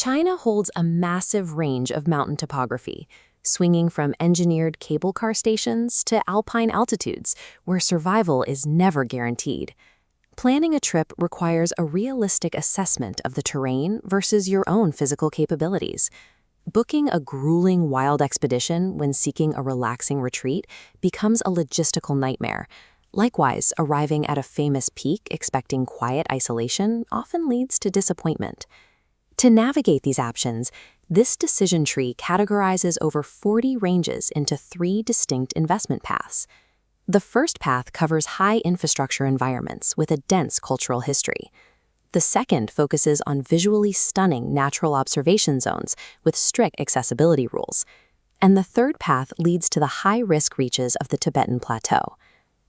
China holds a massive range of mountain topography, swinging from engineered cable car stations to alpine altitudes, where survival is never guaranteed. Planning a trip requires a realistic assessment of the terrain versus your own physical capabilities. Booking a grueling wild expedition when seeking a relaxing retreat becomes a logistical nightmare. Likewise, arriving at a famous peak expecting quiet isolation often leads to disappointment. To navigate these options, this decision tree categorizes over 40 ranges into 3 distinct investment paths. The first path covers high-infrastructure environments with a dense cultural history. The second focuses on visually stunning natural observation zones with strict accessibility rules. And the third path leads to the high-risk reaches of the Tibetan Plateau.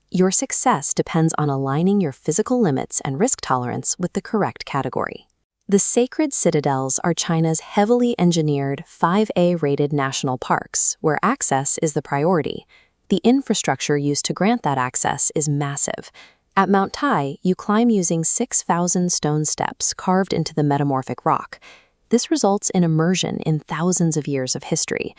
Your success depends on aligning your physical limits and risk tolerance with the correct category. The sacred citadels are China's heavily engineered 5A-rated national parks, where access is the priority. The infrastructure used to grant that access is massive. At Mount Tai, you climb using 6,000 stone steps carved into the metamorphic rock. This results in immersion in thousands of years of history.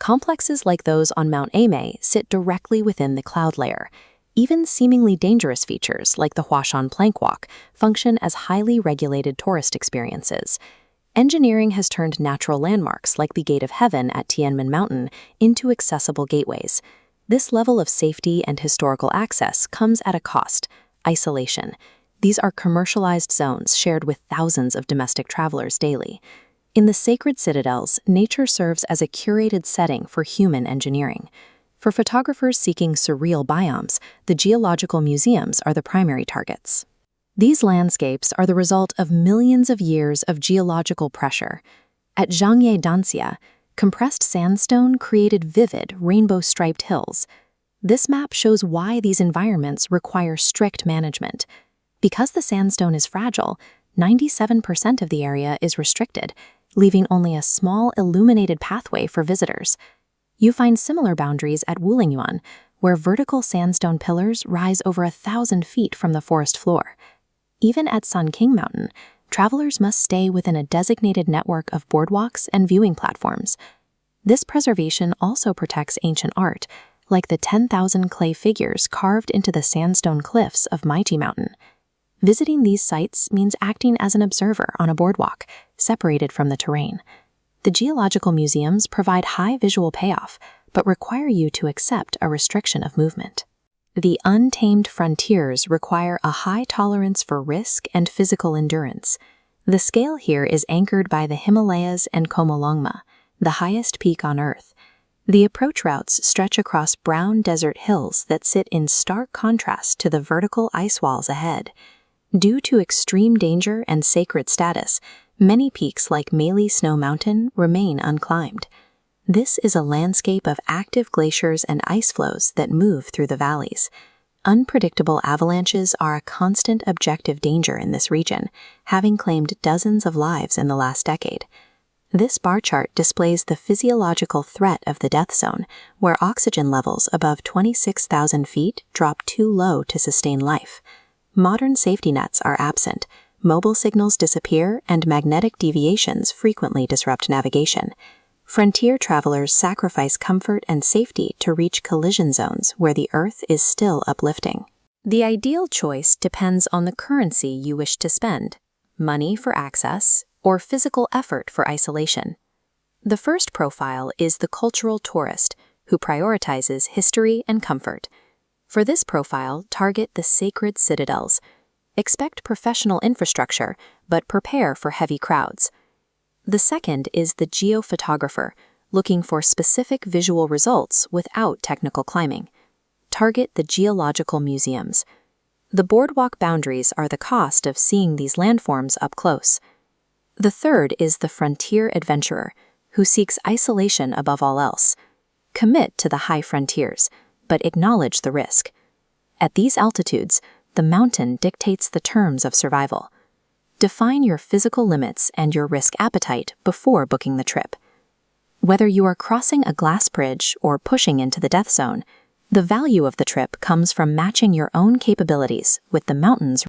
Complexes like those on Mount Emei sit directly within the cloud layer. Even seemingly dangerous features, like the Huashan Plank Walk, function as highly regulated tourist experiences. Engineering has turned natural landmarks like the Gate of Heaven at Tianmen Mountain into accessible gateways. This level of safety and historical access comes at a cost: isolation. These are commercialized zones shared with thousands of domestic travelers daily. In the sacred citadels, nature serves as a curated setting for human engineering. For photographers seeking surreal biomes, the geological museums are the primary targets. These landscapes are the result of millions of years of geological pressure. At Zhangye, Danxia, compressed sandstone created vivid, rainbow-striped hills. This map shows why these environments require strict management. Because the sandstone is fragile, 97% of the area is restricted, leaving only a small illuminated pathway for visitors. You find similar boundaries at Wulingyuan, where vertical sandstone pillars rise over 1,000 feet from the forest floor. Even at Sanqing Mountain, travelers must stay within a designated network of boardwalks and viewing platforms. This preservation also protects ancient art, like the 10,000 clay figures carved into the sandstone cliffs of Emei Mountain. Visiting these sites means acting as an observer on a boardwalk, separated from the terrain. The geological museums provide high visual payoff, but require you to accept a restriction of movement. The untamed frontiers require a high tolerance for risk and physical endurance. The scale here is anchored by the Himalayas and Chomolungma, the highest peak on Earth. The approach routes stretch across brown desert hills that sit in stark contrast to the vertical ice walls ahead. Due to extreme danger and sacred status, many peaks like Emei Snow Mountain remain unclimbed. This is a landscape of active glaciers and ice flows that move through the valleys. Unpredictable avalanches are a constant objective danger in this region, having claimed dozens of lives in the last decade. This bar chart displays the physiological threat of the death zone, where oxygen levels above 26,000 feet drop too low to sustain life. Modern safety nets are absent. Mobile signals disappear, and magnetic deviations frequently disrupt navigation. Frontier travelers sacrifice comfort and safety to reach collision zones where the Earth is still uplifting. The ideal choice depends on the currency you wish to spend: money for access or physical effort for isolation. The first profile is the cultural tourist, who prioritizes history and comfort. For this profile, target the sacred citadels. Expect professional infrastructure, but prepare for heavy crowds. The second is the geophotographer, looking for specific visual results without technical climbing. Target the geological museums. The boardwalk boundaries are the cost of seeing these landforms up close. The third is the frontier adventurer, who seeks isolation above all else. Commit to the high frontiers, but acknowledge the risk. At these altitudes, the mountain dictates the terms of survival. Define your physical limits and your risk appetite before booking the trip. Whether you are crossing a glass bridge or pushing into the death zone, the value of the trip comes from matching your own capabilities with the mountain's